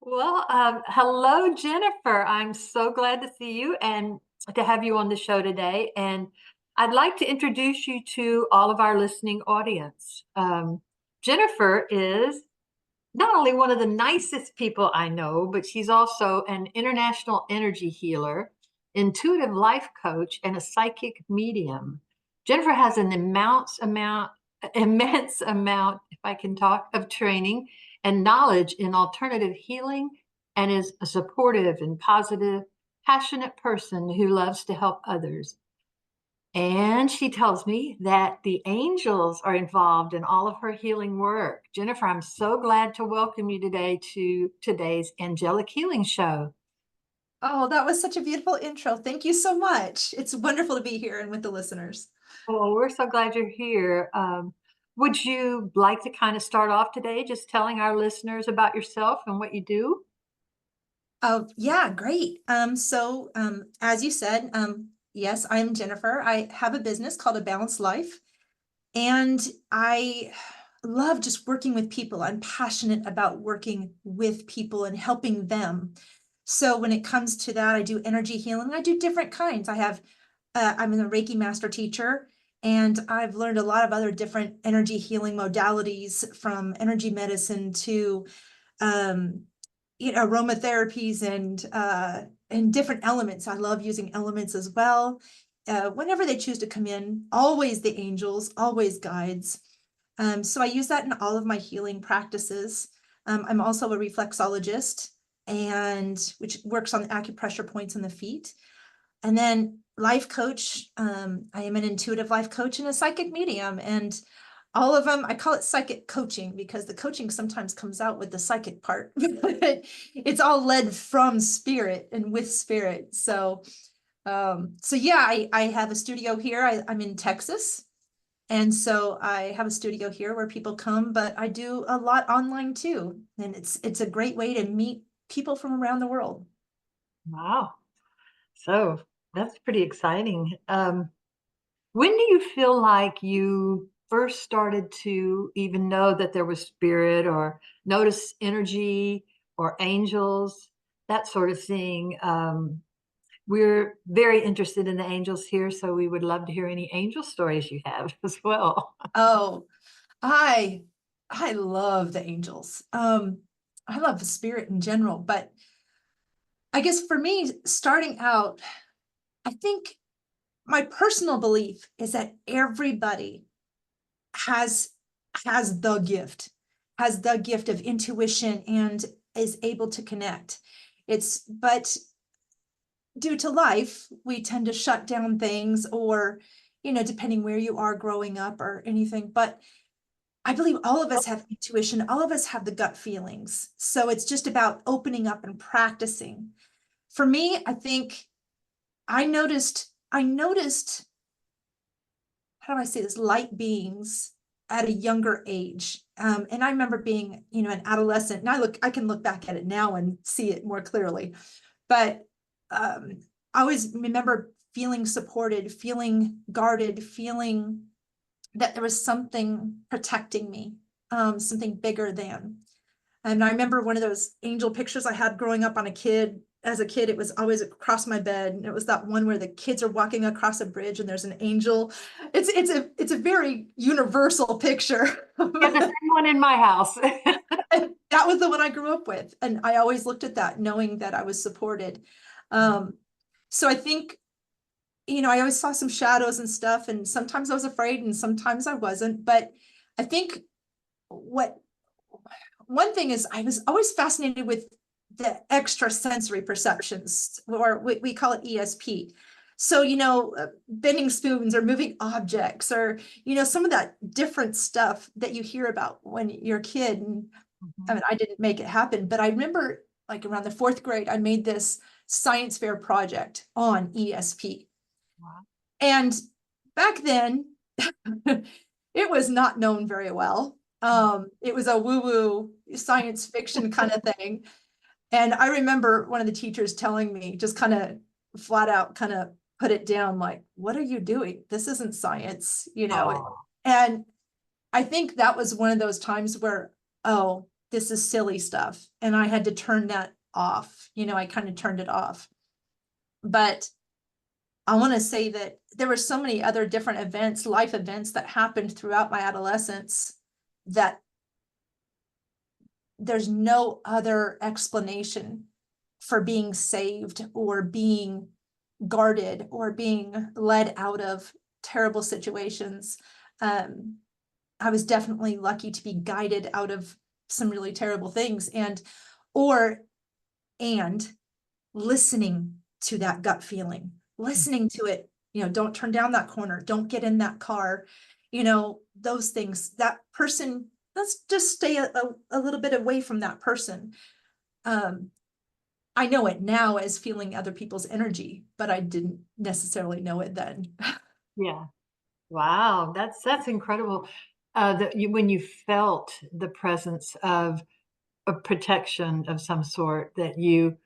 Well, hello, Jennifer. I'm so glad to see you and to have you on the show today. And I'd like to introduce you to all of our listening audience. Jennifer is not only one of the nicest people I know, but she's also an international energy healer, intuitive life coach, and a psychic medium. Jennifer has an immense amount, if I can talk, of training and knowledge in alternative healing and is a supportive and positive, passionate person who loves to help others. And she tells me that the angels are involved in all of her healing work. Jennifer, I'm so glad to welcome you today to today's Angelic Healing Show. Oh, that was such a beautiful intro. Thank you so much. It's wonderful to be here and with the listeners. Well, we're so glad you're here. Would you like to kind of start off today just telling our listeners about yourself and what you do? Oh, yeah, great. As you said, yes, I'm Jennifer. I have a business called A Balanced Life, and I love just working with people. I'm passionate about working with people and helping them. So when it comes to that, I do energy healing. I do different kinds. I'm a Reiki master teacher, and I've learned a lot of other different energy healing modalities, from energy medicine to um, aromatherapies and different elements. I love using elements as well. Whenever they choose to come in, always the angels, always guides. So I use that in all of my healing practices. I'm also a reflexologist, and which works on the acupressure points in the feet. And then life coach. I am an intuitive life coach and a psychic medium. And all of them, I call it psychic coaching because the coaching sometimes comes out with the psychic part. It's all led from spirit and with spirit. So yeah, I have a studio here. I'm in Texas. And so I have a studio here where people come, but I do a lot online too. And it's a great way to meet people from around the world. Wow. So that's pretty exciting. When do you feel like you first started to even know that there was spirit or notice energy or angels, that sort of thing? We're very interested in the angels here, so we would love to hear any angel stories you have as well. Oh, I I love the angels. I love the spirit in general, but I guess for me, starting out, I think my personal belief is that everybody has has the gift, has the gift of intuition and is able to connect. But due to life, we tend to shut down things, or, depending where you are growing up or anything. But I believe all of us have intuition, all of us have the gut feelings. So it's just about opening up and practicing. For me, I think I noticed, how do I say this, light beings at a younger age. And I remember being, an adolescent, and I can look back at it now and see it more clearly. But I always remember feeling supported, feeling guarded, feeling that there was something protecting me, something bigger than. And I remember one of those angel pictures I had growing up as a kid, it was always across my bed. And it was that one where the kids are walking across a bridge and there's an angel. It's a very universal picture. Yeah, the same one in my house. And that was the one I grew up with. And I always looked at that knowing that I was supported. Um, so I think, I always saw some shadows and stuff, and sometimes I was afraid and sometimes I wasn't. But I think what one thing is, I was always fascinated with the extrasensory perceptions, or we call it ESP. So, bending spoons or moving objects, or, some of that different stuff that you hear about when you're a kid. And I Mhm. mean, I didn't make it happen, but I remember, like, around the fourth grade, I made this science fair project on ESP. Wow. And back then, it was not known very well. It was a woo-woo science fiction kind of thing. And I remember one of the teachers telling me, just kind of flat out, kind of put it down, like, what are you doing? This isn't science. Oh, And I think that was one of those times where, oh, this is silly stuff. And I had to turn that off. I kind of turned it off. But I want to say that there were so many other different events, life events that happened throughout my adolescence that there's no other explanation for being saved or being guarded or being led out of terrible situations. I was definitely lucky to be guided out of some really terrible things or and listening to that gut feeling, listening to it, don't turn down that corner, don't get in that car, those things, that person, let's just stay a little bit away from that person. I know it now as feeling other people's energy, but I didn't necessarily know it then. Yeah. Wow, that's incredible. That you when you felt the presence of a protection of some sort, that you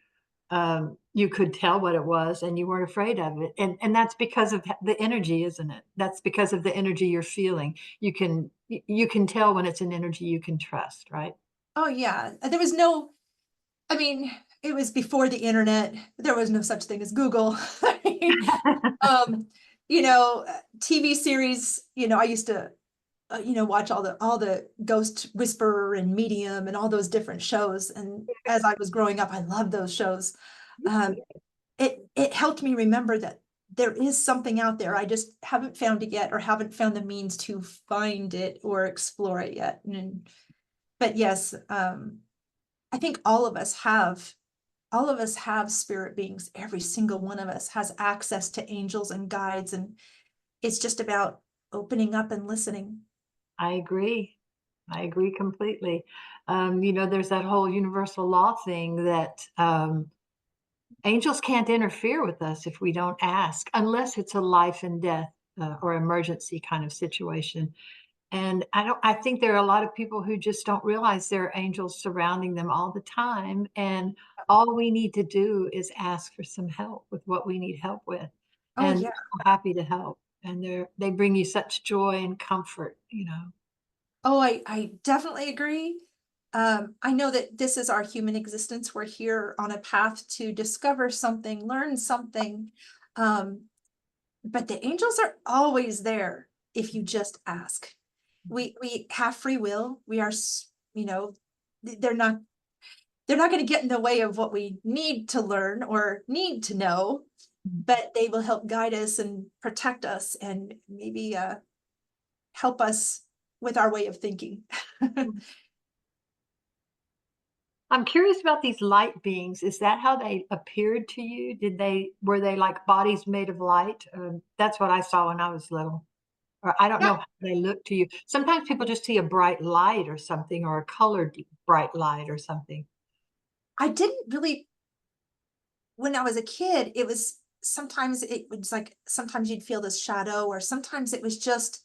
could tell what it was and you weren't afraid of it. And that's because of the energy, isn't it? That's because of the energy you're feeling. You can tell when it's an energy you can trust, right? Oh yeah, there was no, I mean, it was before the internet. There was no such thing as Google. I mean, um, TV series, I used to, watch all the Ghost Whisperer and Medium and all those different shows. And as I was growing up, I loved those shows. Um, it helped me remember that there is something out there. I just haven't found it yet, or haven't found the means to find it or explore it yet. But yes, I think all of us have spirit beings. Every single one of us has access to angels and guides, and it's just about opening up and listening. I agree. I agree completely. There's that whole universal law thing that angels can't interfere with us if we don't ask, unless it's a life and death or emergency kind of situation. And I think there are a lot of people who just don't realize there are angels surrounding them all the time. And all we need to do is ask for some help with what we need help with. Oh And yeah. they're so happy to help. And they bring you such joy and comfort. Oh, I definitely agree. I know that this is our human existence. We're here on a path to discover something, learn something. Um, but the angels are always there if you just ask. We have free will. We are, they're not they're not going to get in the way of what we need to learn or need to know, but they will help guide us and protect us and maybe help us with our way of thinking. I'm curious about these light beings. Is that how they appeared to you? Were they like bodies made of light? That's what I saw when I was little. Or I don't Yeah, know how they look to you. Sometimes people just see a bright light or something, or a colored bright light or something. I didn't really, when I was a kid, it was like sometimes you'd feel this shadow, or sometimes it was just,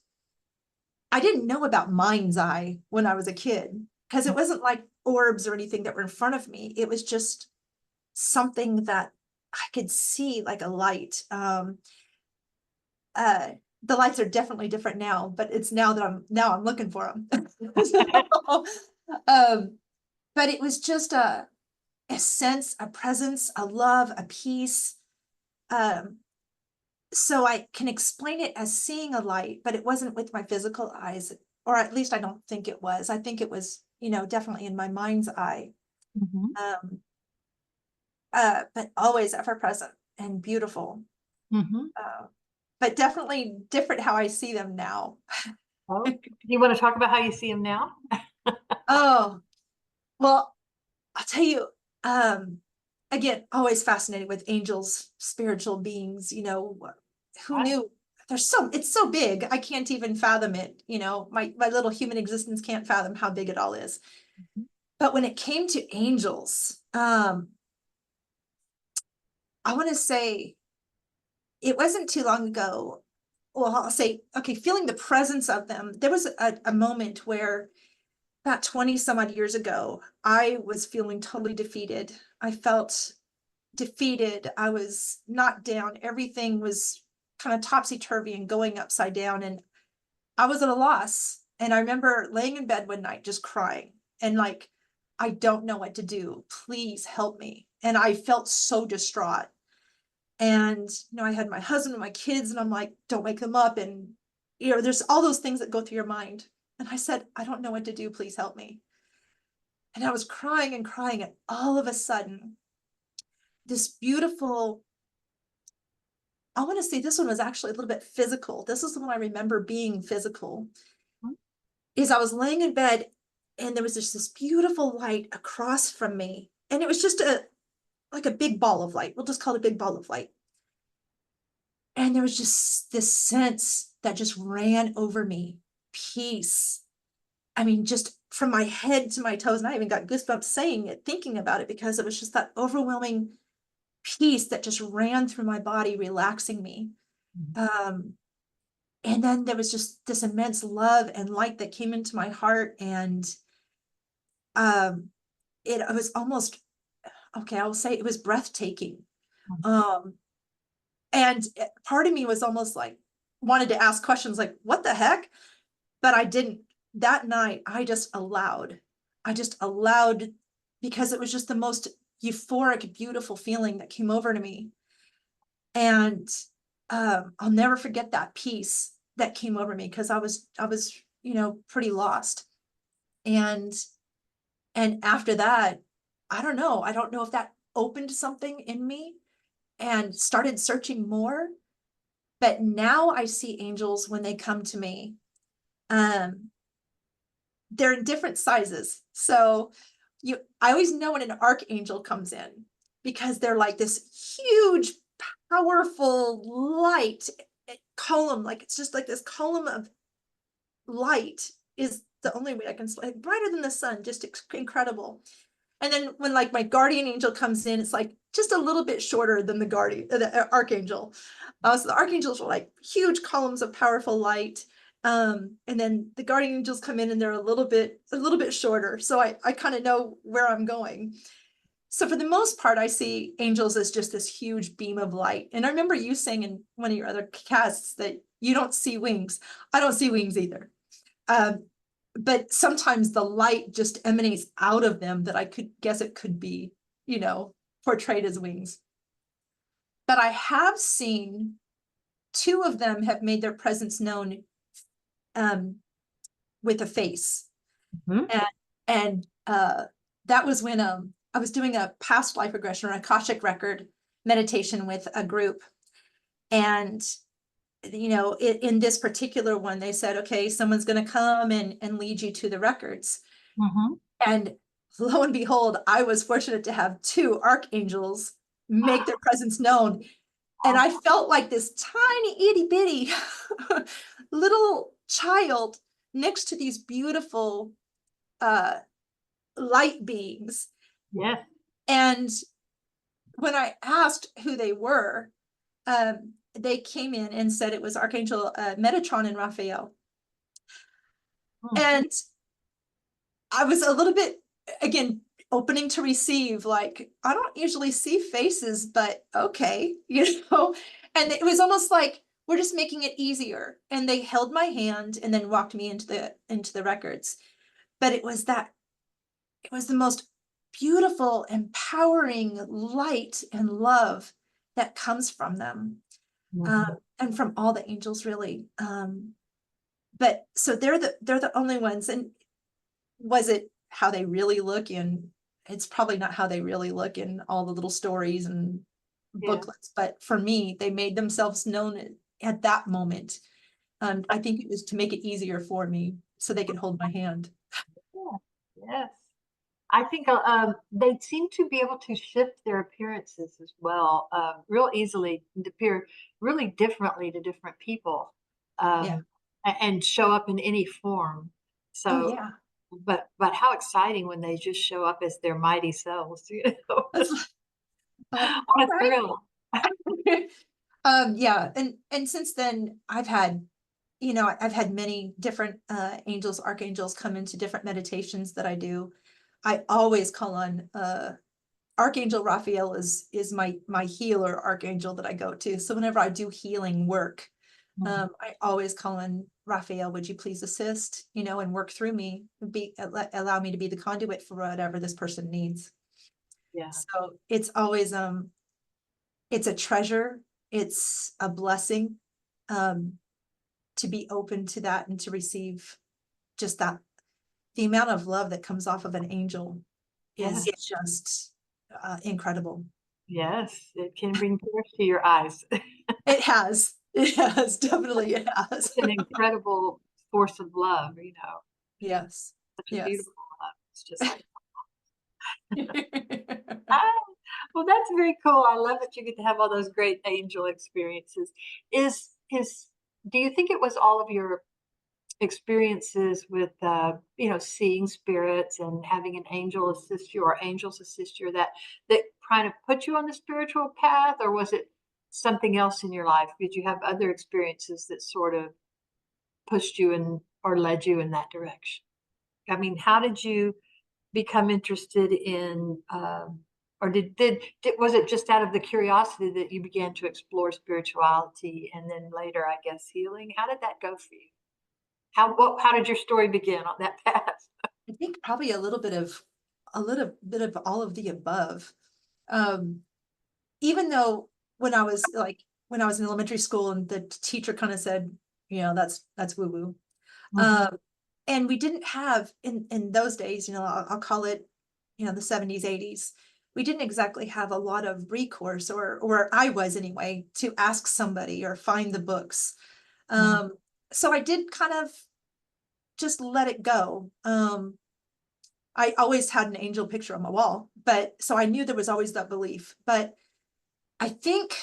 I didn't know about mind's eye when I was a kid, because it wasn't like orbs or anything that were in front of me. It was just something that I could see, like a light. Uh, the lights are definitely different now, but it's now I'm looking for them. So, um, but it was just a sense, a presence, a love, a peace. Um, so I can explain it as seeing a light, but it wasn't with my physical eyes, or at least I don't think it was. I think it was, definitely in my mind's eye. Mhm, Um, but always ever present and beautiful. mhm. Uh, but definitely different how I see them now. Oh, you wanna talk about how you see them now? Oh, well, I'll tell you, um, again, always fascinated with angels, spiritual beings, who Right. knew? It's so big, I can't even fathom it, my little human existence can't fathom how big it all is. Mhm, But when it came to angels, I want to say it wasn't too long ago. Well, I'll say, okay, feeling the presence of them. There was a moment where about 20 some odd years ago, I was feeling totally defeated. I felt defeated. I was knocked down. Everything was kind of topsy-turvy and going upside down. And I was at a loss. And I remember laying in bed one night just crying and like I don't know what to do. Please help me. And I felt so distraught. And, I had my husband and my kids, and I'm like, don't wake them up. And, there's all those things that go through your mind. And I said, I don't know what to do. Please help me. And I was crying and crying. And all of a sudden, this beautiful, I want to say this one was actually a little bit physical. This is the one I remember being physical. Mhm. Is I was laying in bed, and there was just this beautiful light across from me. And it was just like a big ball of light. We'll just call it a big ball of light. And there was just this sense that just ran over me, peace. I mean, just from my head to my toes. And I even got goosebumps saying it, thinking about it, because it was just that overwhelming peace that just ran through my body, relaxing me. Um, and then there was just this immense love and light that came into my heart. And um, it was almost, okay, I'll say it was breathtaking. Um, and part of me was almost like, wanted to ask questions like, what the heck? But I didn't. That night, I just allowed, because it was just the most euphoric, beautiful feeling that came over to me. And I'll never forget that peace that came over me, because I was pretty lost. And after that, I don't know if that opened something in me and started searching more. But now I see angels when they come to me. Um, they're in different sizes. So I always know when an archangel comes in, because they're like this huge, powerful light column. Like, it's just like this column of light is the only way I can, like, brighter than the sun, just incredible. And then when, like, my guardian angel comes in, it's like just a little bit shorter than the archangel. So the archangels are like huge columns of powerful light. And then the guardian angels come in, and they're a little bit shorter. So I kind of know where I'm going. So for the most part, I see angels as just this huge beam of light. And I remember you saying in one of your other casts that you don't see wings. I don't see wings either. But sometimes the light just emanates out of them, that I could guess it could be, portrayed as wings. But I have seen two of them have made their presence known with a face. Mhm. And that was when I was doing a past life regression or Akashic record meditation with a group. And in this particular one, they said, okay, someone's going to come and lead you to the records. Mhm. And lo and behold, I was fortunate to have two archangels make their presence known. And I felt like this tiny itty bitty little child next to these beautiful light beings. Yes. And when I asked who they were, they came in and said it was Archangel Metatron and Raphael. Mm. And I was a little bit, again, opening to receive, like, I don't usually see faces, but okay, and it was almost like, we're just making it easier. And they held my hand and then walked me into the records. But it was the most beautiful, empowering light and love that comes from them. Mhm. And from all the angels, really. But so they're the only ones. And was it how they really look in? It's probably not how they really look in all the little stories and Yeah. booklets. But for me, they made themselves known at that moment. I think it was to make it easier for me, so they could hold my hand. Yeah. Yes. I think they seem to be able to shift their appearances as well, real easily, and appear really differently to different people, Yeah. and show up in any form. Oh So, yeah. but how exciting when they just show up as their mighty selves, That's like, all What a thrill. right. Yeah, and since then I've had many different angels, archangels come into different meditations that I do. I always call on Archangel Raphael is my healer archangel that I go to. So whenever I do healing work, Mhm. I always call on Raphael, would you please assist, and work through me, allow me to be the conduit for whatever this person needs. Yeah. So it's always, it's a treasure. It's a blessing, um, to be open to that and to receive just that. The amount of love that comes off of an angel is Yes. just incredible. Yes. It can bring tears to your eyes. It has, definitely it has. It's an incredible force of love, Yes, such a yes. beautiful love. It's just, ah, well, that's very cool. I love that you get to have all those great angel experiences. Is do you think it was all of your experiences with seeing spirits and having an angel assist you or angels assist you that kind of put you on the spiritual path, or was it something else in your life? Did you have other experiences that sort of pushed you in or led you in that direction? I mean, how did you become interested in or did was it just out of the curiosity that you began to explore spirituality and then later, I guess, healing? How did that go for you? How did your story begin on that path? I think probably a little bit of all of the above. Um, Even though when I was in elementary school and the teacher kind of said, that's woo woo. Mhm. Um, and we didn't have in those days, I'll call it, the 70s, 80s. We didn't exactly have a lot of recourse, or I was anyway, to ask somebody or find the books. Mhm. Um, so I did kind of just let it go. I always had an angel picture on my wall, but so I knew there was always that belief. But I think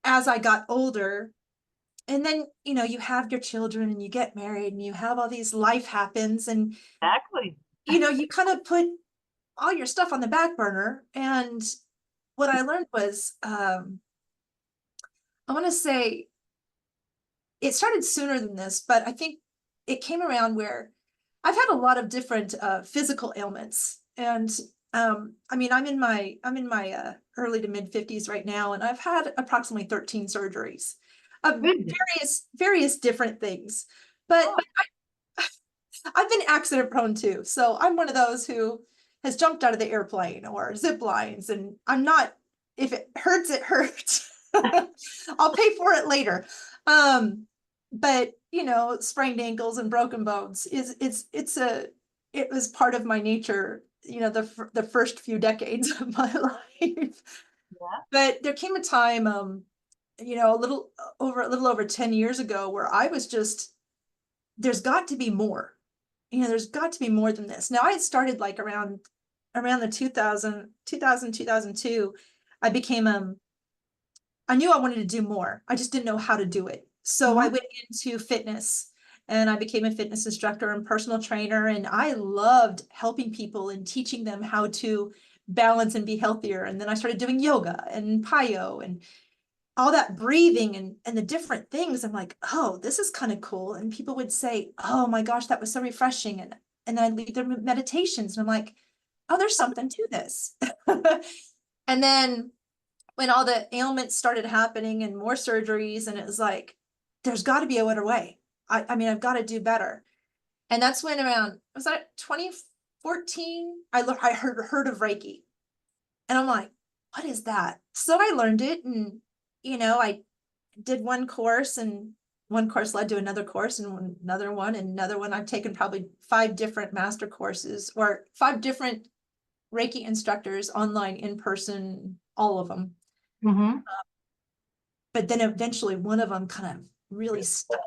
as I got older, and then, you have your children and you get married and you have all these life happens, and, Exactly. you kind of put all your stuff on the back burner. And what I learned was, I want to say it started sooner than this, but I think it came around where I've had a lot of different physical ailments. And I mean, I'm in my early to mid 50s right now, and I've had approximately 13 surgeries of Goodness. various different things. But Oh, I've been accident prone too. So I'm one of those who has jumped out of the airplane or zip lines, and I'm not, if it hurts, it hurts. I'll pay for it later. Um, but sprained ankles and broken bones it was part of my nature, the first few decades of my life. yeah. But there came a time, a little over 10 years ago, where I was just, there's got to be more. There's got to be more than this. Now, I had started like around the 2002. I became, I knew I wanted to do more. I just didn't know how to do it. So I Mhm. went into fitness, and I became a fitness instructor and personal trainer. And I loved helping people and teaching them how to balance and be healthier. And then I started doing yoga and pyo and all that breathing and the different things. I'm like, oh, this is kind of cool. And people would say, oh my gosh, that was so refreshing. And I'd lead their meditations. And I'm like, oh, there's something to this. And then when all the ailments started happening and more surgeries, and it was like, there's got to be a better way. I mean, I've got to do better. And that's when, around, was that 2014? I heard of Reiki. And I'm like, what is that? So I learned it, and I did one course, and one course led to another course, and another one and another one. I've taken probably 5 different master courses, or 5 different Reiki instructors, online, in person, all of them. Mhm. But then eventually one of them kind of really stuck.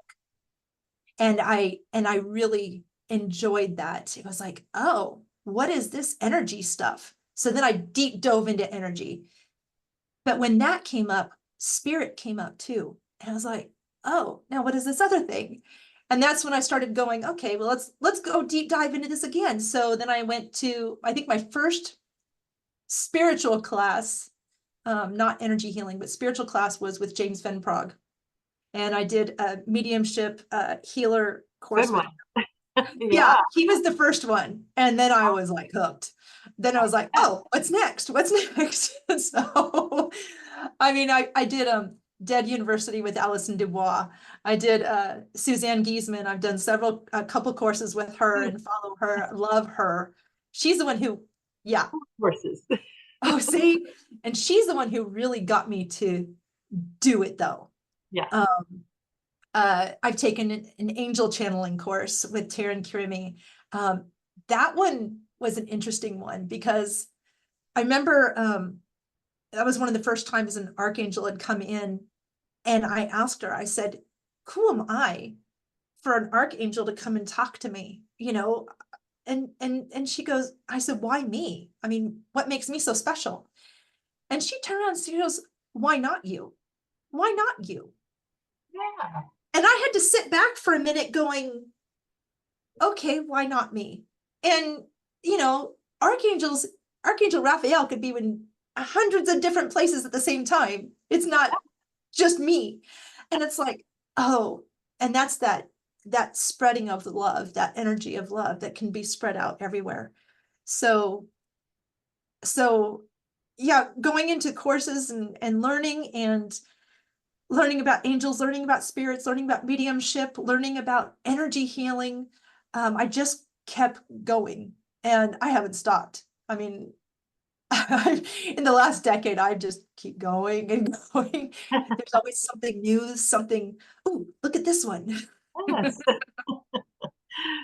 And I really enjoyed that. It was like, oh, what is this energy stuff? So then I deep dove into energy. But when that came up, spirit came up too. And I was like, oh, now what is this other thing? And that's when I started going, okay, well, let's go deep dive into this again. So then I went to, I think, my first spiritual class, not energy healing, but spiritual class, was with James Van Prague. And I did a mediumship healer Good course with, one. Yeah. yeah, he was the first one. And then I was like hooked. Then I was like, oh, what's next? What's next? So I mean, I did Dead University with Alison Dubois. I did Suzanne Giesman. I've done a couple courses with her and follow her, love her. She's the one who, yeah. Horses. Oh, see, and she's the one who really got me to do it though. Yeah. I've taken an angel channeling course with Taryn Kirimi. That one was an interesting one because I remember that was one of the first times an archangel had come in, and I asked her, I said, who am I for an archangel to come and talk to me? You know, and she goes, I said, why me? I mean, what makes me so special? And she turned around and she goes, why not you? Why not you? Yeah. And I had to sit back for a minute going, okay, why not me? And, you know, Archangel Raphael could be in hundreds of different places at the same time. It's not just me. And it's like, oh, and that's that spreading of the love, that energy of love that can be spread out everywhere. So yeah, going into courses and learning about angels, learning about spirits, learning about mediumship, learning about energy healing. I just kept going and I haven't stopped. I mean, in the last decade, I just keep going and going. There's always something new, something, oh, look at this one. Yes.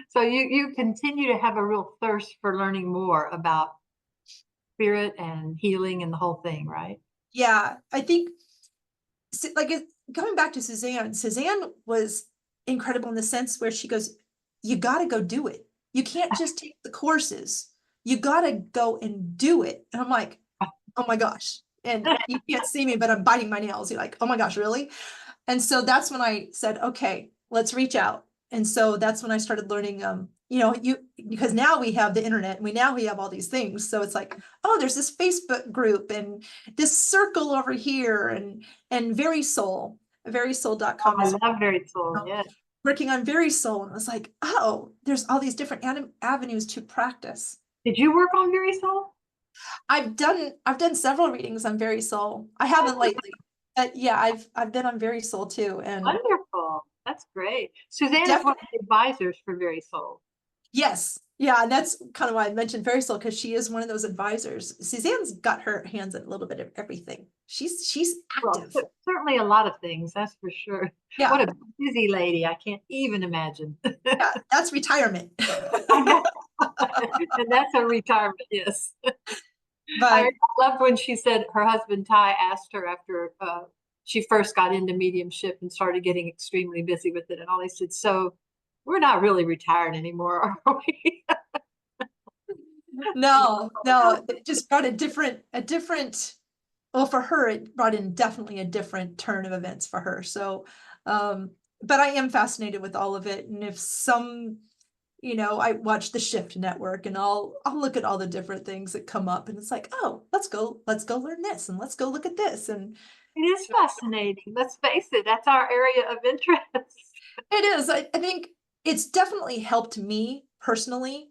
So you continue to have a real thirst for learning more about spirit and healing and the whole thing, right? Yeah, I think like going back to Suzanne was incredible in the sense where she goes, you got to go do it. You can't just take the courses. You got to go and do it. And I'm like, oh my gosh. And you can't see me, but I'm biting my nails. You're like, oh my gosh, really? And so that's when I said, okay, let's reach out. And so that's when I started learning, you know, because now we have the internet and we have all these things. So it's like, oh, there's this Facebook group and this circle over here and verysoul.com I is love Very Soul. Yes. working on Very Soul. And I was like, oh, there's all these different avenues to practice. Did you work on Very Soul? I've done several readings on Very Soul. I haven't lately, but yeah, I've been on Very Soul too. And Wonderful. That's great. Suzanne is one definitely, of the advisors for Very Soul. yes. Yeah, and that's kind of why I mentioned Very Soul, because she is one of those advisors. Suzanne's got her hands in a little bit of everything. She's Well, active. certainly a lot of things, that's for sure. Yeah, What a busy lady. I can't even imagine. yeah, that's retirement. I know. And that's a retirement, yes. I But loved when she said her husband Ty asked her after she first got into mediumship and started getting extremely busy with it. And all he said, so we're not really retired anymore, are we? no, it just brought a different, well, for her, it brought in definitely a different turn of events for her. So, but I am fascinated with all of it. And if you know, I watch the Shift Network and I'll look at all the different things that come up and it's like, oh, let's go learn this and let's go look at this. And It is fascinating. Let's face it, that's our area of interest. it is, I think it's definitely helped me personally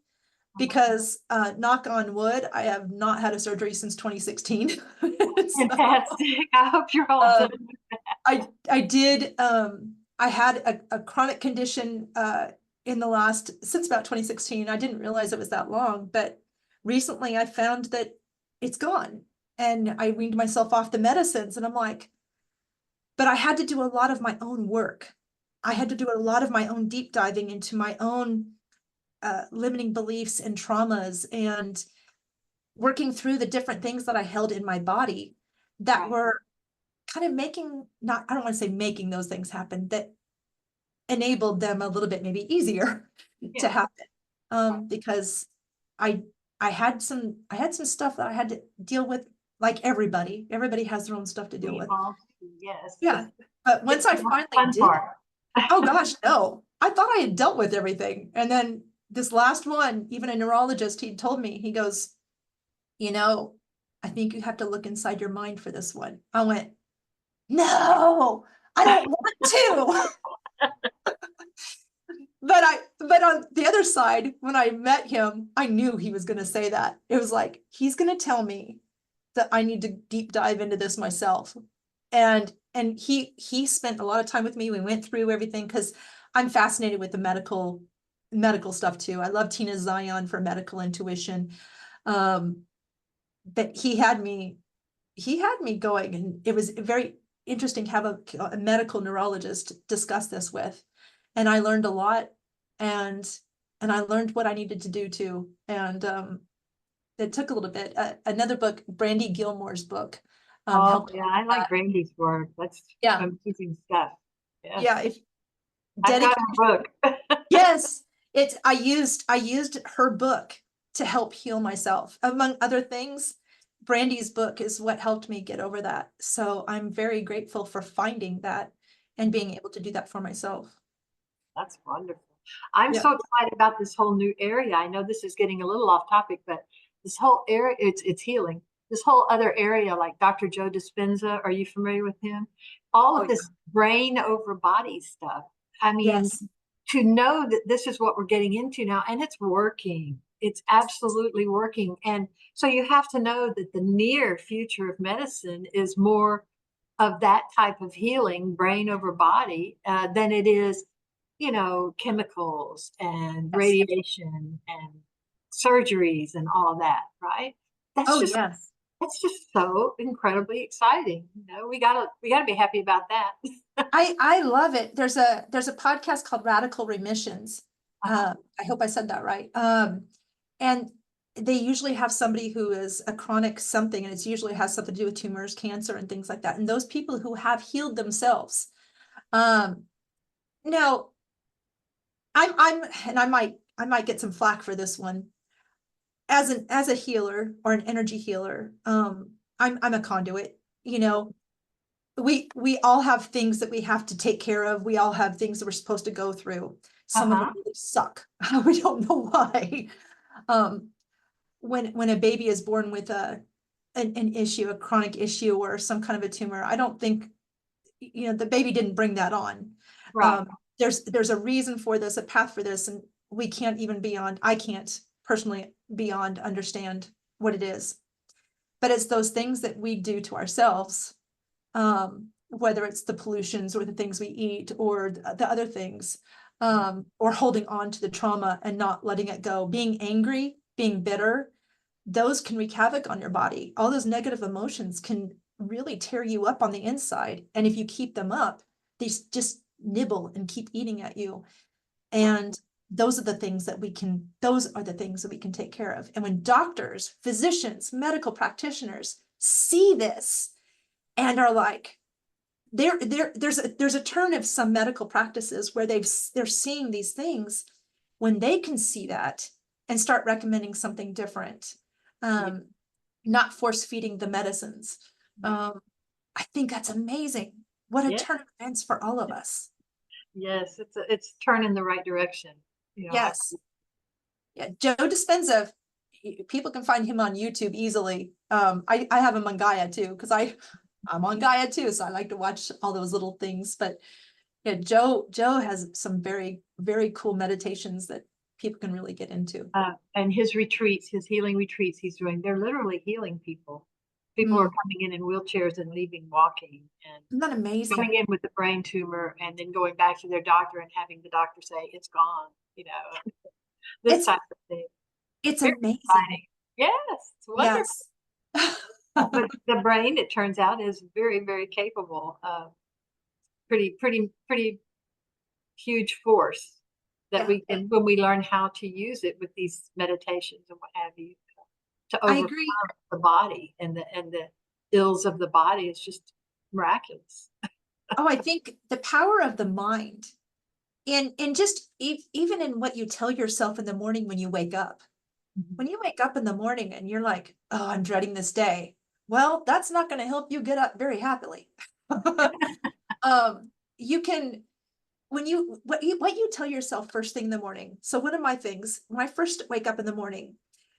because knock on wood, I have not had a surgery since 2016. So, Fantastic. I hope you're all done. I did I had a chronic condition in the last since about 2016. I didn't realize it was that long, but recently I found that it's gone. And I weaned myself off the medicines and I'm like, but I had to do a lot of my own work. I had to do a lot of my own deep diving into my own limiting beliefs and traumas and working through the different things that I held in my body that Right. were kind of making, not, I don't want to say making those things happen, that enabled them a little bit maybe easier to Yeah. happen. Because I had some stuff that I had to deal with, like everybody has their own stuff to deal We with. all do, yes. Yeah. But once I finally Fun did, part. oh gosh, no, I thought I had dealt with everything. And then this last one, even a neurologist, he told me, he goes, you know, I think you have to look inside your mind for this one. I went, no, I don't want to. But on the other side, when I met him, I knew he was going to say that. It was like, he's going to tell me that I need to deep dive into this myself. And he spent a lot of time with me. We went through everything because I'm fascinated with the medical stuff too. I love Tina Zion for medical intuition. But he had me going, and it was very interesting to have a medical neurologist discuss this with. And I learned a lot, and I learned what I needed to do too. And it took a little bit. Another book, Brandy Gilmore's book, Oh, helped yeah, with I like that. Brandy's work. That's Yeah, amazing stuff. Yes, yeah. If I've got dedicated, her book. yes, I used her book to help heal myself. Among other things, Brandy's book is what helped me get over that. So I'm very grateful for finding that and being able to do that for myself. That's wonderful. I'm Yeah. so excited about this whole new area. I know this is getting a little off topic, but this whole area, it's healing. This whole other area, like Dr. Joe Dispenza, are you familiar with him? All Oh, of this brain over body stuff. I mean, yes. to know that this is what we're getting into now, and it's working. It's absolutely working. And so you have to know that the near future of medicine is more of that type of healing, brain over body, than it is, chemicals and Yes. radiation and surgeries and all that, right? That's Oh, just yes. that's just so incredibly exciting. We gotta be happy about that. I love it. There's a podcast called Radical Remissions. Uh-huh. I hope I said that right. And they usually have somebody who is a chronic something, and it's usually has something to do with tumors, cancer, and things like that. And those people who have healed themselves. Um, now and I might get some flack for this one. As a healer or an energy healer, I'm a conduit, you know. We all have things that we have to take care of. We all have things that we're supposed to go through. Some of them Uh-huh. really suck. We don't know why. Um, when a baby is born with an issue, a chronic issue, or some kind of a tumor, I don't think, the baby didn't bring that on. Right. Um, there's a reason for this, a path for this, and we can't even I can't personally beyond understand what it is. But it's those things that we do to ourselves, whether it's the pollutions or the things we eat or the other things, or holding on to the trauma and not letting it go, being angry, being bitter, those can wreak havoc on your body. All those negative emotions can really tear you up on the inside. And if you keep them up, they just nibble and keep eating at you. Right. And those are the things that we can take care of. And when doctors, physicians, medical practitioners see this and are like, there's a turn of some medical practices where they're seeing these things. When they can see that and start recommending something different, Yeah. um, not force feeding the medicines. I think that's amazing. What a Yeah. turn of events for all of us. Yes, it's turn in the right direction. I Yes. Yeah, Joe Dispenza, people can find him on YouTube easily. I have him on Gaia too, because I'm on Gaia too, so I like to watch all those little things. But yeah, Joe has some very, very cool meditations that people can really get into. And his retreats, his healing retreats he's doing, they're literally healing people. People are Mm, coming in wheelchairs and leaving walking and isn't that coming amazing? in with a brain tumor and then going back to their doctor and having the doctor say it's gone, this It's type of thing. it's Very amazing. exciting. Yes, it's wonderful. Yes. But the brain, it turns out, is very, very capable. Pretty huge force that Yeah, we can, when we learn how to use it with these meditations and what have you, to I overcome agree. the body and the ills of the body is just miraculous. Oh, I think the power of the mind in just even in what you tell yourself in the morning when you wake up. Mhm. When you wake up in the morning and you're like, oh, I'm dreading this day. Well, that's not going to help you get up very happily. You can what you tell yourself first thing in the morning. So one of my things, when I first wake up in the morning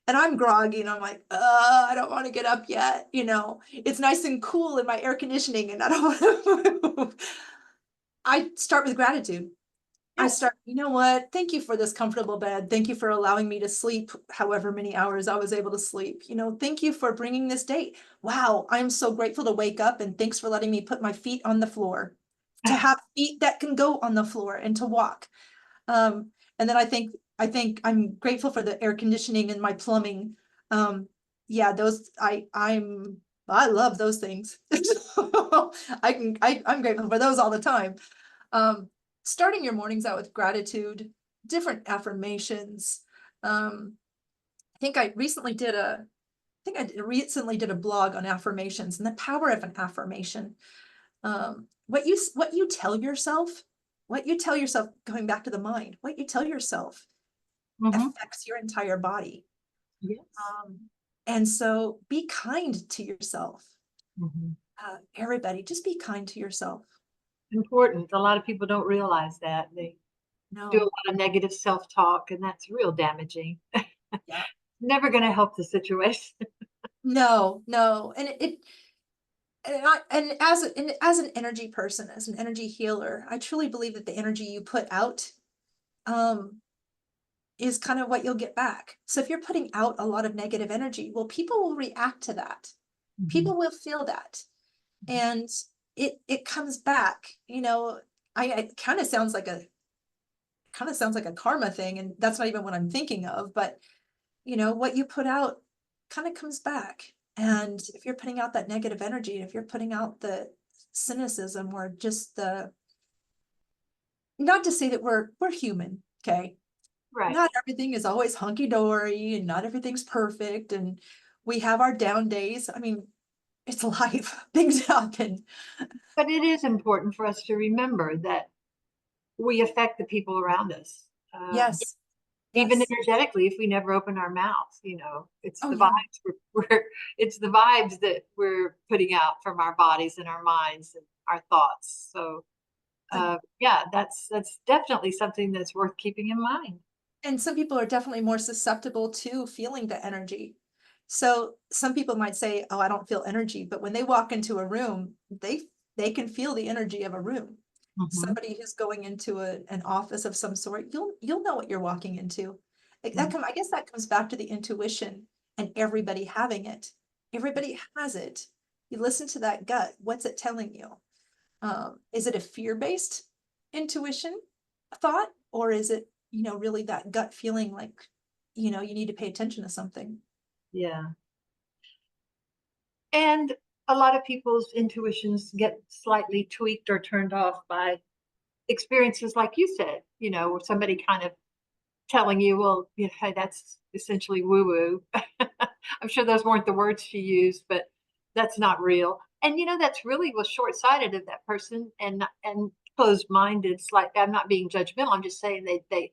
and I'm groggy and I'm like, I don't want to get up yet. It's nice and cool in my air conditioning and I don't want to move. I start with gratitude. I start, you know what? Thank you for this comfortable bed. Thank you for allowing me to sleep however many hours I was able to sleep. Thank you for bringing this date. Wow, I'm so grateful to wake up, and thanks for letting me put my feet on the floor, to have feet that can go on the floor and to walk. And then I think I'm grateful for the air conditioning and my plumbing. Yeah, those I love those things. I'm grateful for those all the time. Um, Starting your mornings out with gratitude, different affirmations. I think I recently did a blog on affirmations and the power of an affirmation. What you tell yourself, going back to the mind, what you tell yourself Mhm. affects your entire body. Yes. And so be kind to yourself. Mhm. Everybody, just be kind to yourself. Important. A lot of people don't realize that. They do a No, lot of negative self-talk, and that's real damaging. yeah, Never going to help the situation. no, no. And as an energy person, as an energy healer, I truly believe that the energy you put out, um, is kind of what you'll get back. So if you're putting out a lot of negative energy, well, people will react to that. Mhm. People will feel that, and it comes back. It kind of sounds like a karma thing, and that's not even what I'm thinking of. But what you put out kind of comes back. And if you're putting out that negative energy, if you're putting out the cynicism, or just not to say that we're human, okay? Right. Not everything is always hunky dory, and not everything's perfect, and we have our down days. I mean, it's life. Things happen. But it is important for us to remember that we affect the people around us. Yes. Even Yes. energetically, if we never open our mouths, it's Oh the yeah. vibes it's the vibes that we're putting out from our bodies and our minds and our thoughts. So, yeah, that's definitely something that's worth keeping in mind. And some people are definitely more susceptible to feeling the energy. So some people might say, "Oh, I don't feel energy," but when they walk into a room, they can feel the energy of a room. Mhm, Somebody who's going into an office of some sort, you'll know what you're walking into. mhm. I guess that comes back to the intuition and everybody having it. Everybody has it. You listen to that gut. What's it telling you? Is it a fear-based intuition thought, or is it, really that gut feeling like, you need to pay attention to something? Yeah. And a lot of people's intuitions get slightly tweaked or turned off by experiences like you said, where somebody kind of telling you, well, hey, that's essentially woo woo. I'm sure those weren't the words she used, but that's not real. And that's really was short sighted of that person and closed minded. It's like I'm not being judgmental. I'm just saying they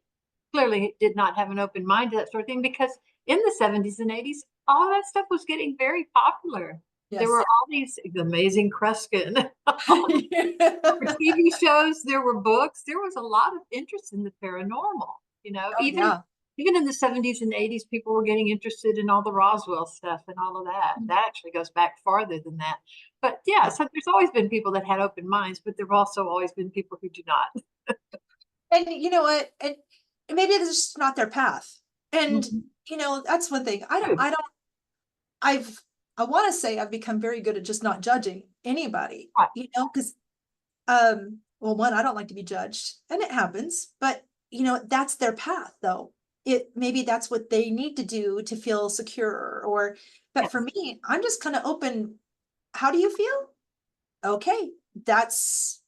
clearly did not have an open mind to that sort of thing because in the 70s and 80s, all of that stuff was getting very popular. There were Yes. all these amazing Kruskin. There were TV shows, there were books, there was a lot of interest in the paranormal, Oh yeah. even in the 70s and 80s, people were getting interested in all the Roswell stuff and all of that. That actually goes back farther than that. But yeah, Yeah. so there's always been people that had open minds, but there have also always been people who do not. And you know what? And maybe it's just not their path. And Mhm. that's one thing. I don't True. I don't I've I want to say I've become very good at just not judging anybody, Right. because well, one, I don't like to be judged, and it happens, but that's their path though. Maybe that's what they need to do to feel secure, but for Yes. me, I'm just kind of open. How do you feel? Okay, that's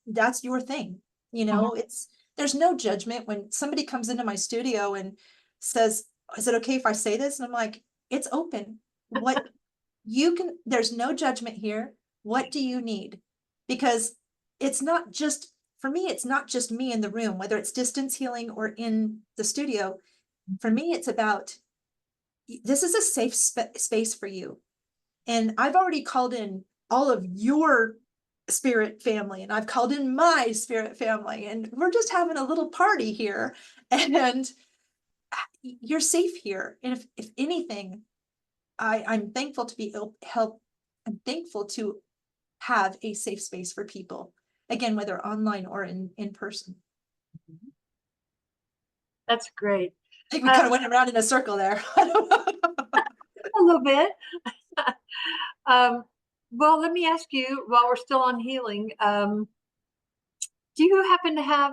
your thing. Mhm. There's no judgment when somebody comes into my studio and says, "Is it okay if I say this?" And I'm like, "It's open. What there's no judgment here. What do you need?" Because it's not just for me, it's not just me in the room, whether it's distance healing or in the studio. For me, it's about this is a safe space for you. And I've already called in all of your spirit family, and I've called in my spirit family, and we're just having a little party here. And you're safe here. And if anything, I'm thankful to be help. I'm thankful to have a safe space for people. Again, whether online or in person. That's great. I think we kind of went around in a circle there. I don't know. A little bit. Um, well, let me ask you, while we're still on healing, do you happen to have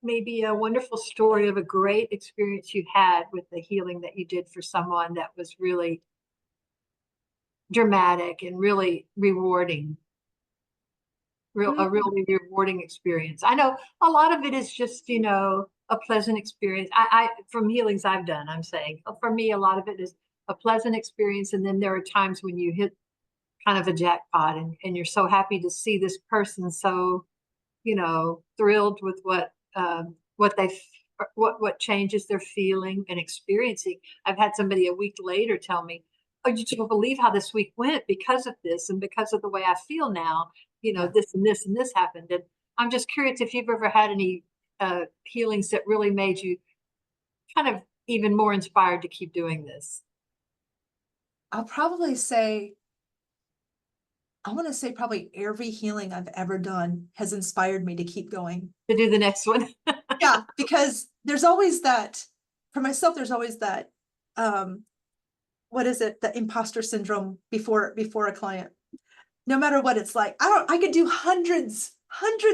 maybe a wonderful story of a great experience you had with the healing that you did for someone that was really dramatic and really rewarding? A Mm, really rewarding experience. I know a lot of it is just, a pleasant experience. I from healings I've done, I'm saying for me, a lot of it is a pleasant experience. And then there are times when you hit kind of a jackpot and you're so happy to see this person so, thrilled with what they what changes they're feeling and experiencing. I've had somebody a week later tell me, "Oh, you don't believe how this week went because of this and because of the way I feel now. yeah. This and this and this happened." And I'm just curious if you've ever had any healings that really made you kind of even more inspired to keep doing this, I'll probably say, I want to say probably every healing I've ever done has inspired me to keep going. to do the next one. Yeah, because there's always that, for myself, there's always that, um, what is it? The imposter syndrome before a client. No matter what it's like, I could do hundreds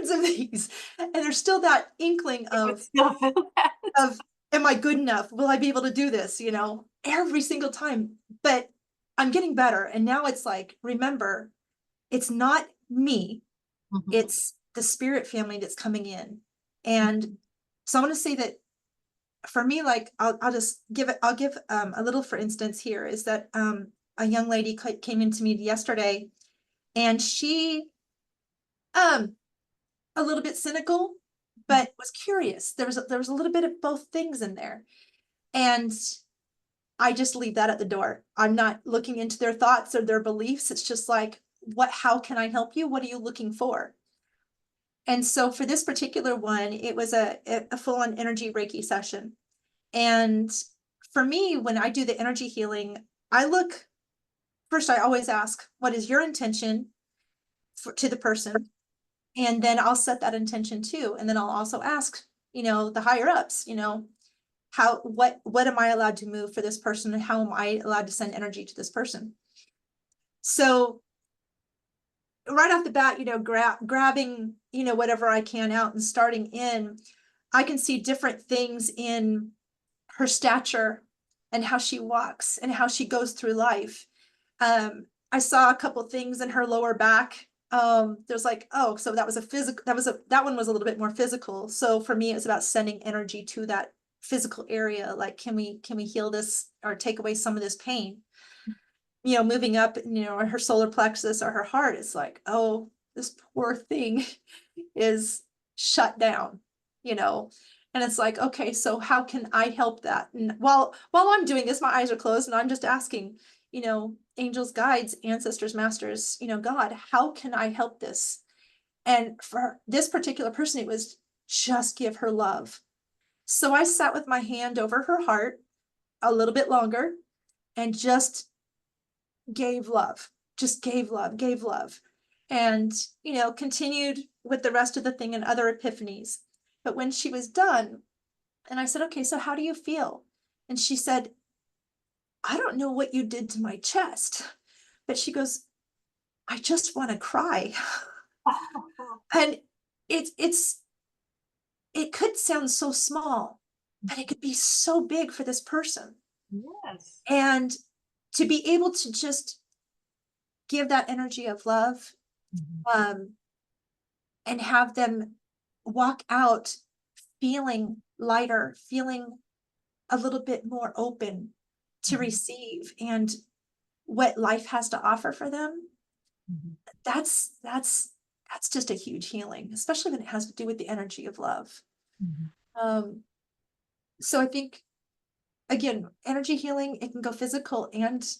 of these. And there's still that inkling You would still feel that. of, am I good enough? Will I be able to do this? Every single time. But I'm getting better. And now it's like, remember, it's not me, Mhm. it's the spirit family that's coming in. And so I want to say that for me, like I'll just I'll give a little, for instance, here is that a young lady came into me yesterday, and she um a little bit cynical, but was curious. There was a little bit of both things in there. And I just leave that at the door. I'm not looking into their thoughts or their beliefs. It's just like, how can I help you? What are you looking for? And so for this particular one, it was a full-on energy Reiki session. And for me, when I do the energy healing, I look first, I always ask, what is your intention to the person? And then I'll set that intention too. And then I'll also ask, the higher ups, what am I allowed to move for this person? And how am I allowed to send energy to this person? So right off the bat, grabbing, whatever I can out and starting in, I can see different things in her stature and how she walks and how she goes through life. I saw a couple things in her lower back. There's like, oh, so that was a physical, that one was a little bit more physical. So for me, it's about sending energy to that physical area. Like, can we heal this or take away some of this pain? Moving up, her solar plexus or her heart, it's like, oh, this poor thing is shut down, and it's like, okay, so how can I help that? And while I'm doing this, my eyes are closed and I'm just asking, angels, guides, ancestors, masters, God, how can I help this? And for this particular person, it was just give her love. So I sat with my hand over her heart a little bit longer and just gave love, gave love, and, continued with the rest of the thing and other epiphanies. But when she was done, and I said, okay, so how do you feel? And she said, I don't know what you did to my chest. But she goes, I just want to cry. And it's it could sound so small, but it could be so big for this person. Yes. And to be able to just give that energy of love, Mhm. um, and have them walk out feeling lighter, feeling a little bit more open to Mhm. receive and what life has to offer for them, Mhm. that's just a huge healing, especially when it has to do with the energy of love. Mhm. um so I think, again, energy healing, it can go physical and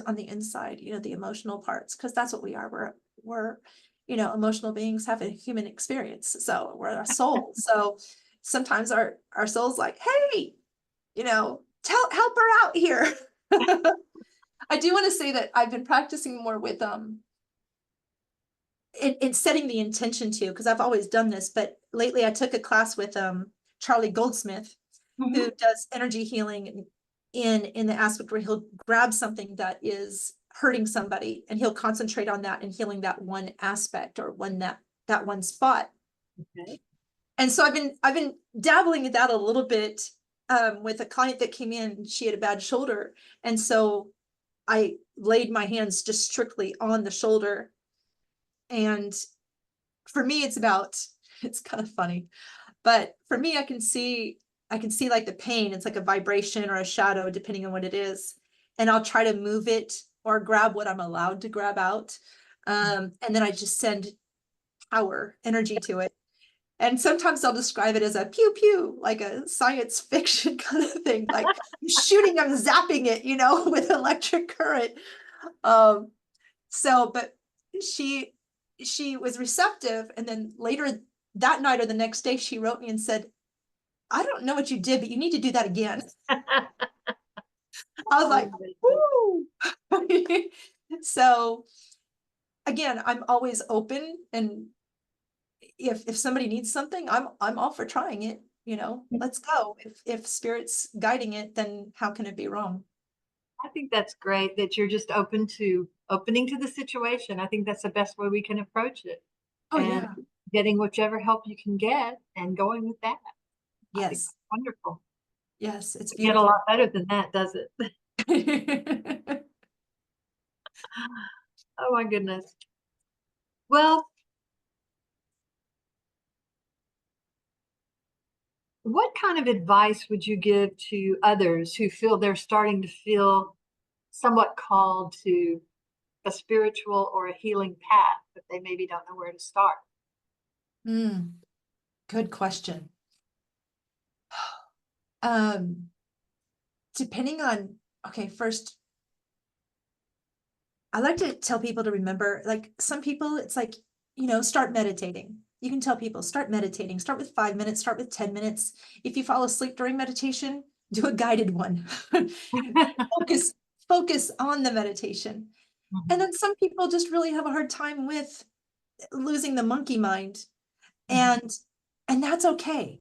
on the inside, the emotional parts, because that's what we are. We're emotional beings, have a human experience, so we're a soul. So sometimes our soul's like, hey, help her out here. I do want to say that I've been practicing more with in setting the intention to, because I've always done this, but lately I took a class with Charlie Goldsmith, who does energy healing in the aspect where he'll grab something that is hurting somebody and he'll concentrate on that and healing that one aspect or that one spot. Okay. And so I've been dabbling in that a little bit with a client that came in. She had a bad shoulder, and so I laid my hands just strictly on the shoulder. And for me, it's kind of funny, but for me, I can see like the pain. It's like a vibration or a shadow, depending on what it is. And I'll try to move it or grab what I'm allowed to grab out. And then I just send power, energy to it. And sometimes I'll describe it as a pew pew, like a science fiction kind of thing, like I'm shooting, I'm zapping it, with electric current. But she was receptive. And then later that night or the next day, she wrote me and said, I don't know what you did, but you need to do that again. I was like, woo. So again, I'm always open, and if somebody needs something, I'm all for trying it, let's go. If spirit's guiding it, then how can it be wrong? I think that's great that you're just opening to the situation. I think that's the best way we can approach it. Oh, And yeah. getting whichever help you can get and going with that. I think Yes. that's wonderful. Yes, it's It get a beautiful. lot better than that, does it? Oh my goodness. Well, what kind of advice would you give to others who feel they're starting to feel somewhat called to a spiritual or a healing path, but they maybe don't know where to start? Good question. Um, Depending on, okay, first, I like to tell people to remember, like some people, it's like, start meditating. You can tell people, start meditating, start with 5 minutes, start with 10 minutes. If you fall asleep during meditation, do a guided one. Focus on the meditation. And then some people just really have a hard time with losing the monkey mind. And that's okay.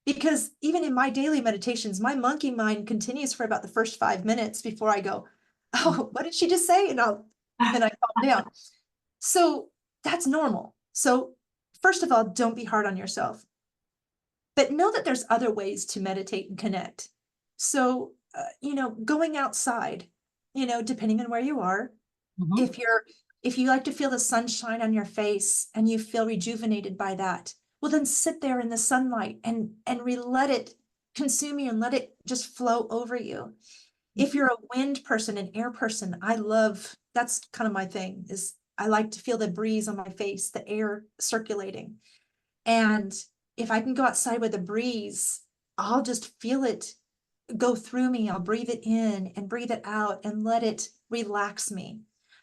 Because even in my daily meditations, my monkey mind continues for about the first 5 minutes before I go, oh, what did she just say? And then I calm down. So that's normal. So first of all, don't be hard on yourself, but know that there's other ways to meditate and connect. So, going outside, depending on where you are, if you like to feel the sunshine on your face and you feel rejuvenated by that, well, then sit there in the sunlight and let it consume you and let it just flow over you. If you're a wind person, an air person, that's kind of my thing, is I like to feel the breeze on my face, the air circulating. And if I can go outside with a breeze, I'll just feel it go through me. I'll breathe it in and breathe it out and let it relax me.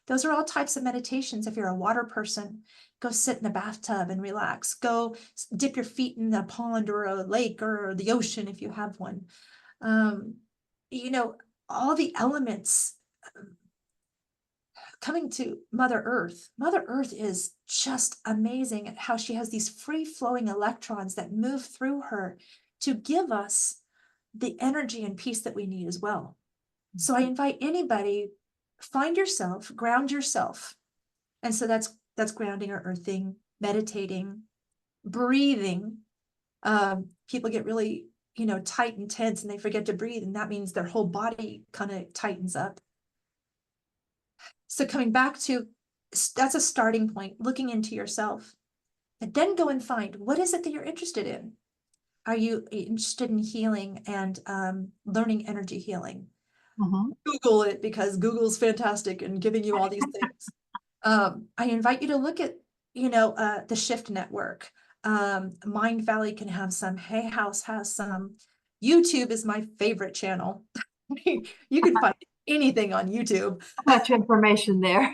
Those are all types of meditations. If you're a water person, go sit in a bathtub and relax. Go dip your feet in a pond or a lake or the ocean if you have one. All the elements coming to Mother Earth. Mother Earth is just amazing at how she has these free-flowing electrons that move through her to give us the energy and peace that we need as well. So I invite anybody, find yourself, ground yourself. And so that's grounding or earthing, meditating, breathing. People get really, tight and tense and they forget to breathe. And that means their whole body kind of tightens up. So coming back to, that's a starting point, looking into yourself. And then go and find, what is it that you're interested in? Are you interested in healing and learning energy healing? Google it, because Google's fantastic and giving you all these things. I invite you to look at, the Shift Network. Mind Valley can have some. Hay House has some. YouTube is my favorite channel. You can find anything on YouTube. Much information there.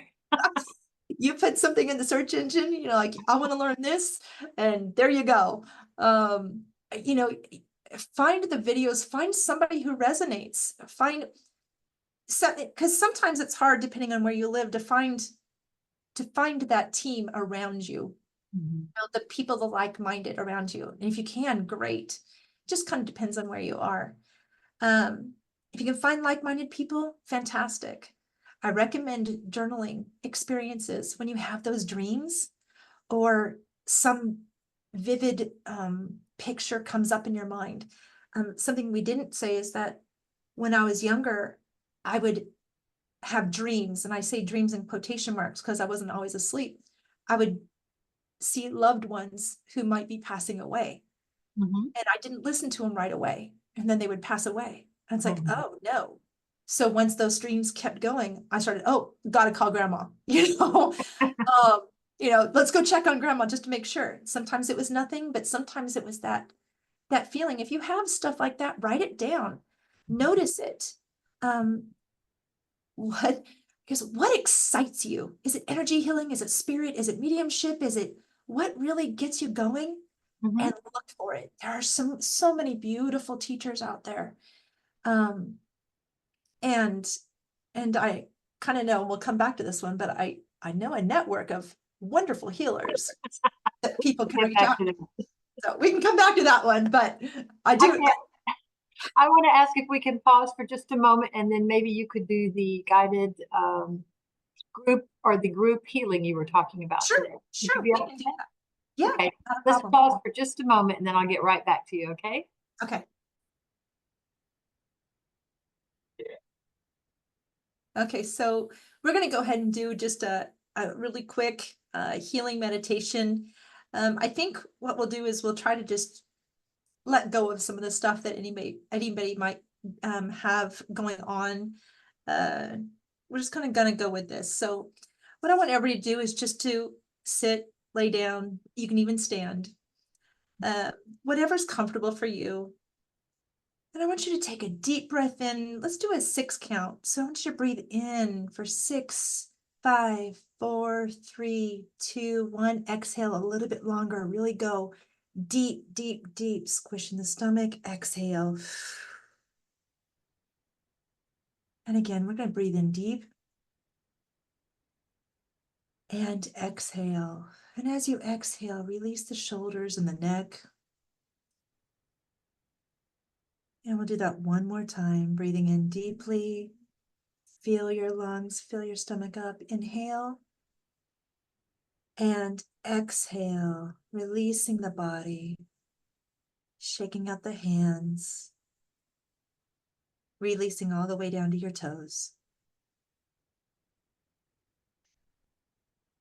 You put something in the search engine, like I want to learn this, and there you go. You know, find the videos, find somebody who resonates, because sometimes it's hard, depending on where you live, to find that team around you. The people, the like-minded around you. And if you can, great. just kind of depends on where you are. If you can find like-minded people, fantastic. I recommend journaling experiences when you have those dreams or some vivid picture comes up in your mind. Something we didn't say is that when I was younger, I would have dreams, and I say dreams in quotation marks because I wasn't always asleep. I would see loved ones who might be passing away, Mhm. and I didn't listen to them right away, and then they would pass away. And it's like, Mhm. oh no. So once those dreams kept going, I started, oh, gotta call grandma, um, let's go check on grandma just to make sure. Sometimes it was nothing, but sometimes it was that feeling. If you have stuff like that, write it down, notice it. Um, what, because what excites you? Is it energy healing? Is it spirit? Is it mediumship? Is it what really gets you going? Mhm. And look for it. There are so many beautiful teachers out there. Um, and I kind of know, we'll come back to this one, but I know a network of wonderful healers that people can Get reach back out. to them. So we can come back to that one, but I I do. can't. I want to ask if we can pause for just a moment, and then maybe you could do the guided group or the group healing you were talking about Sure, today. Would you sure, be we up can for do that? that. Yeah, Okay, not a let's problem. pause for just a moment, and then I'll get right back to you. Okay. Okay. Okay, so we're going to go ahead and do just a really quick healing meditation. I think what we'll do is we'll try to just let go of some of the stuff that anybody might have going on. Uh, we're just kind of going to go with this. So what I want everybody to do is just to sit, lay down. You can even stand. Uh, Whatever's comfortable for you. And I want you to take a deep breath in. Let's do a 6 count. So I want you to breathe in for 6, 5, 4, 3, 2, 1. Exhale a little bit longer. Really go deep, deep, deep. Squish in the stomach. Exhale. And again, we're going to breathe in deep and exhale. And as you exhale, release the shoulders and the neck. And we'll do that one more time. Breathing in deeply. Feel your lungs, fill your stomach up. Inhale. And exhale, releasing the body, shaking out the hands, releasing all the way down to your toes.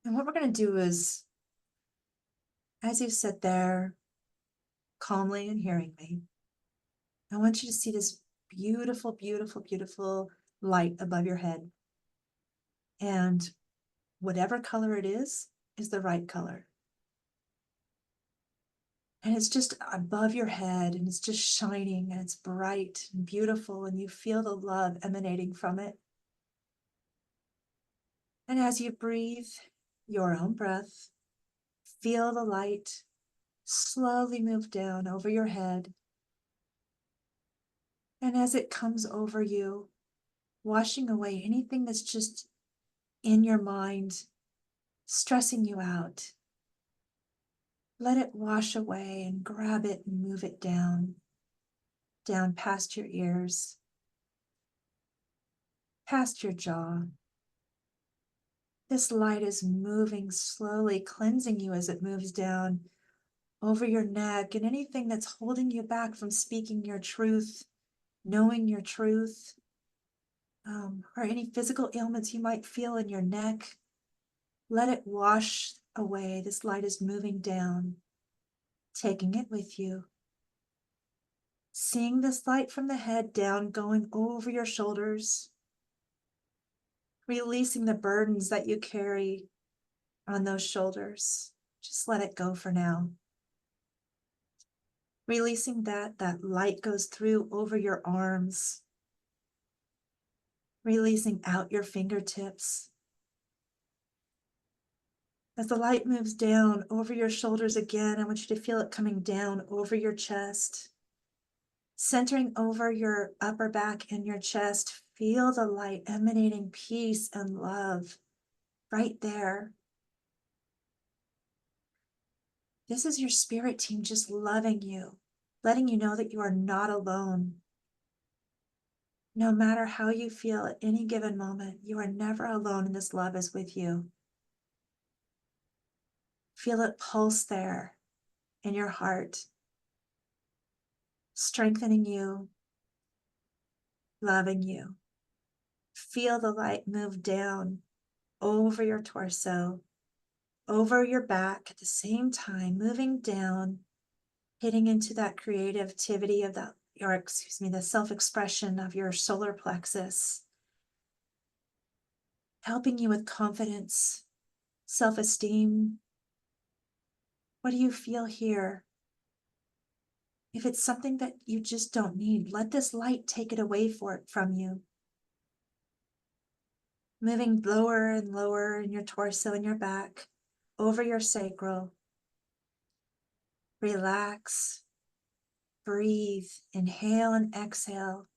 And what we're going to do is, as you sit there calmly and hearing me, I want you to see this beautiful, beautiful, beautiful light above your head. And whatever color it is the right color. And it's just above your head and it's just shining and it's bright and beautiful and you feel the love emanating from it. And as you breathe your own breath, feel the light slowly move down over your head. And as it comes over you, washing away anything that's just in your mind, stressing you out, let it wash away and grab it and move it down, down past your ears, past your jaw. This light is moving slowly, cleansing you as it moves down over your neck and anything that's holding you back from speaking your truth, knowing your truth, or any physical ailments you might feel in your neck. Let it wash away. This light is moving down, taking it with you. Seeing this light from the head down, going over your shoulders, releasing the burdens that you carry on those shoulders. Just let it go for now. Releasing that light goes through over your arms, releasing out your fingertips. As the light moves down over your shoulders again, I want you to feel it coming down over your chest, centering over your upper back and your chest. Feel the light emanating peace and love right there. This is your spirit team just loving you. letting you know that you are not alone. No matter how you feel at any given moment, you are never alone, and this love is with you. Feel it pulse there in your heart, strengthening you, loving you. Feel the light move down over your torso, over your back at the same time, moving down, hitting into that creativity of the self-expression of your solar plexus, helping you with confidence, self-esteem. What do you feel here? If it's something that you just don't need, let this light take it away from you. Moving lower and lower in your torso and your back, over your sacral. Relax, breathe, inhale and exhale.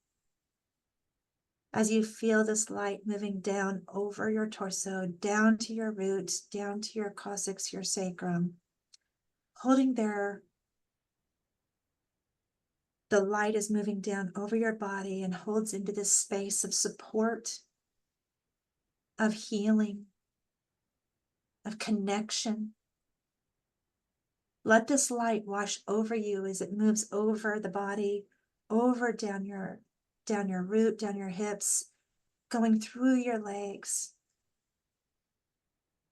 As you feel this light moving down over your torso, down to your roots, down to your coccyx, your sacrum. Holding there, the light is moving down over your body and holds into this space of support, of healing, of connection. Let this light wash over you as it moves over the body, over down your root, down your hips, going through your legs.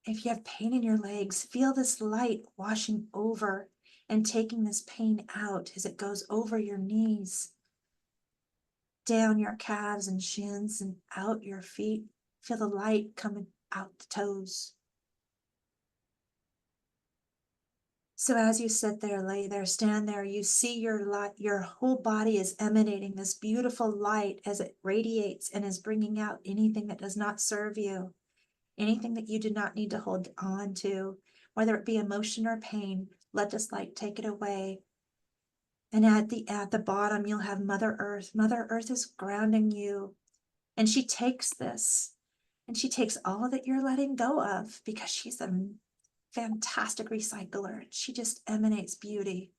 If you have pain in your legs, feel this light washing over and taking this pain out as it goes over your knees, down your calves and shins and out your feet. Feel the light coming out the toes. So as you sit there, lay there, stand there, you see your whole body is emanating this beautiful light as it radiates and is bringing out anything that does not serve you, anything that you do not need to hold on to, whether it be emotion or pain. Let this light take it away. And at the bottom, you'll have Mother Earth. Mother Earth is grounding you. And she takes this, and she takes all that you're letting go of, because she's a fantastic recycler. She just emanates beauty.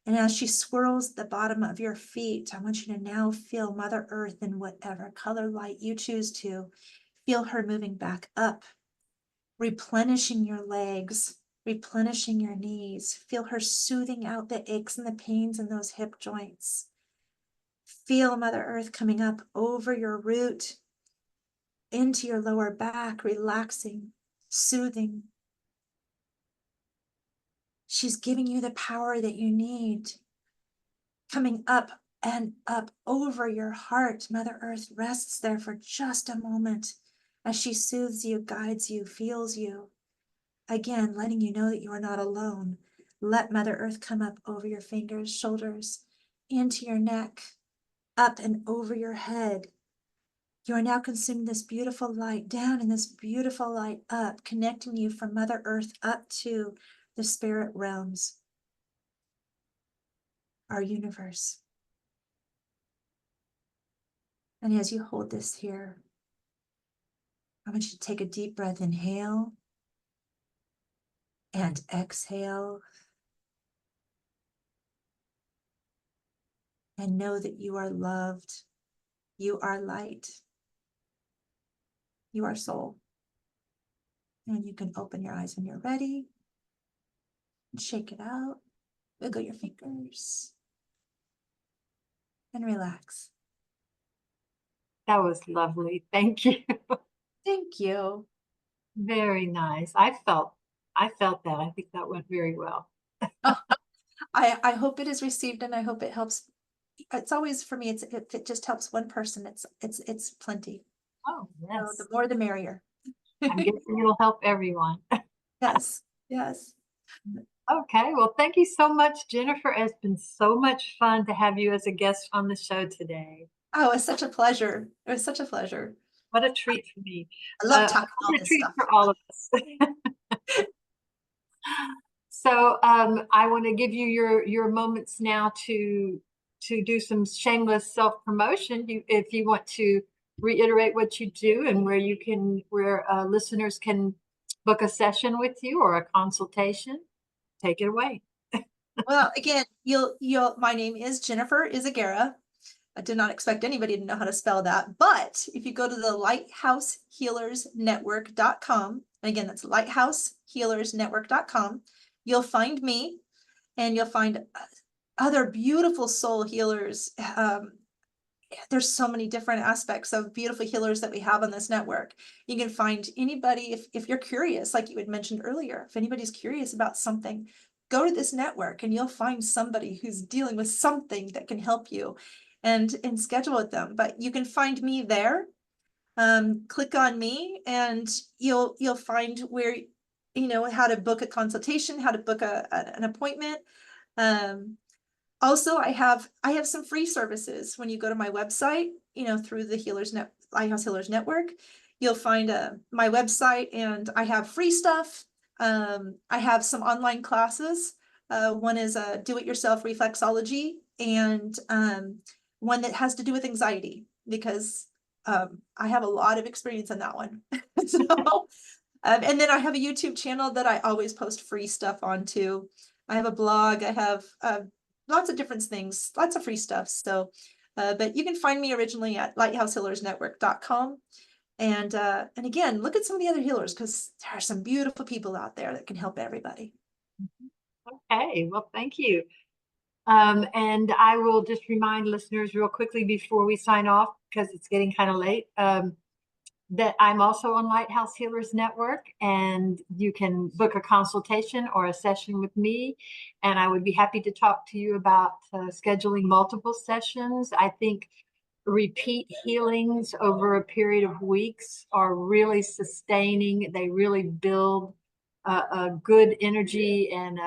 And as she swirls the bottom of your feet, I want you to now feel Mother Earth in whatever color light you choose to. Feel her moving back up, replenishing your legs, replenishing your knees. Feel her soothing out the aches and the pains in those hip joints. Feel Mother Earth coming up over your root, into your lower back, relaxing, soothing. She's giving you the power that you need. Coming up and up over your heart, Mother Earth rests there for just a moment as she soothes you, guides you, feels you. Again, letting you know that you are not alone. Let Mother Earth come up over your fingers, shoulders, into your neck, up and over your head. You are now consuming this beautiful light down and this beautiful light up, connecting you from Mother Earth up to the spirit realms, our universe. And as you hold this here, I want you to take a deep breath, inhale and exhale. And know that you are loved, you are light, you are soul. And you can open your eyes when you're ready and shake it out, wiggle your fingers, and relax. That was lovely. Thank you. Thank you. Very nice. I felt that. I think that went very well. Oh, I hope it is received, and I hope it helps. It's always, for me, if it just helps one person, it's plenty. Oh, So yes. the more the merrier. I'm guessing it'll help everyone. Yes, yes. Okay. Well, thank you so much, Jennifer. It's been so much fun to have you as a guest on the show today. Oh, it's such a pleasure. It was such a pleasure. What a treat for me. I love talking all What a this treat stuff. for all of us. So I want to give you your moments now to do some shameless self-promotion. If you want to reiterate what you do and where listeners can book a session with you or a consultation, take it away. Well, again, my name is Jennifer Izaguirre. I did not expect anybody to know how to spell that, but if you go to the lighthousehealersnetwork.com, and again, that's lighthousehealersnetwork.com, you'll find me and you'll find other beautiful soul healers. There's so many different aspects of beautiful healers that we have on this network. You can find anybody, if you're curious, like you had mentioned earlier, if anybody's curious about something, go to this network and you'll find somebody who's dealing with something that can help you and schedule with them. But you can find me there. Click on me and you'll find where, how to book a consultation, how to book an appointment. Also, I have some free services. When you go to my website, through the Lighthouse Healers Network, you'll find my website, and I have free stuff. I have some online classes. One is a do-it-yourself reflexology, and one that has to do with anxiety, because I have a lot of experience in that one. So, and then I have a YouTube channel that I always post free stuff on too. I have a blog. I have lots of different things, lots of free stuff. So, but you can find me originally at lighthousehealersnetwork.com. And again, look at some of the other healers, because there are some beautiful people out there that can help everybody. Okay, well, thank you. And I will just remind listeners real quickly before we sign off, because it's getting kind of late, that I'm also on Lighthouse Healers Network, and you can book a consultation or a session with me. And I would be happy to talk to you about scheduling multiple sessions. I think repeat healings over a period of weeks are really sustaining. They really build a good energy, and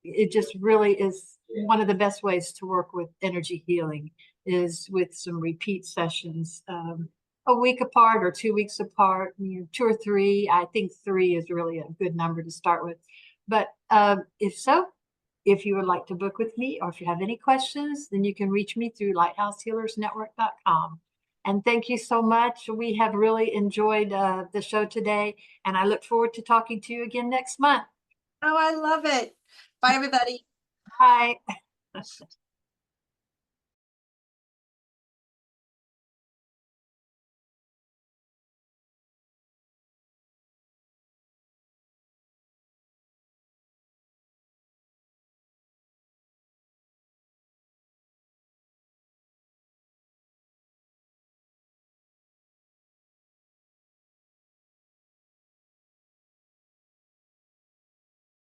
it just really is one of the best ways to work with energy healing is with some repeat sessions. A week apart or 2 weeks apart, 2 or 3. I think 3 is really a good number to start with. But if you would like to book with me, or if you have any questions, then you can reach me through lighthousehealersnetwork.com. And thank you so much. We have really enjoyed the show today, and I look forward to talking to you again next month. Oh, I love it. Bye, everybody. Bye.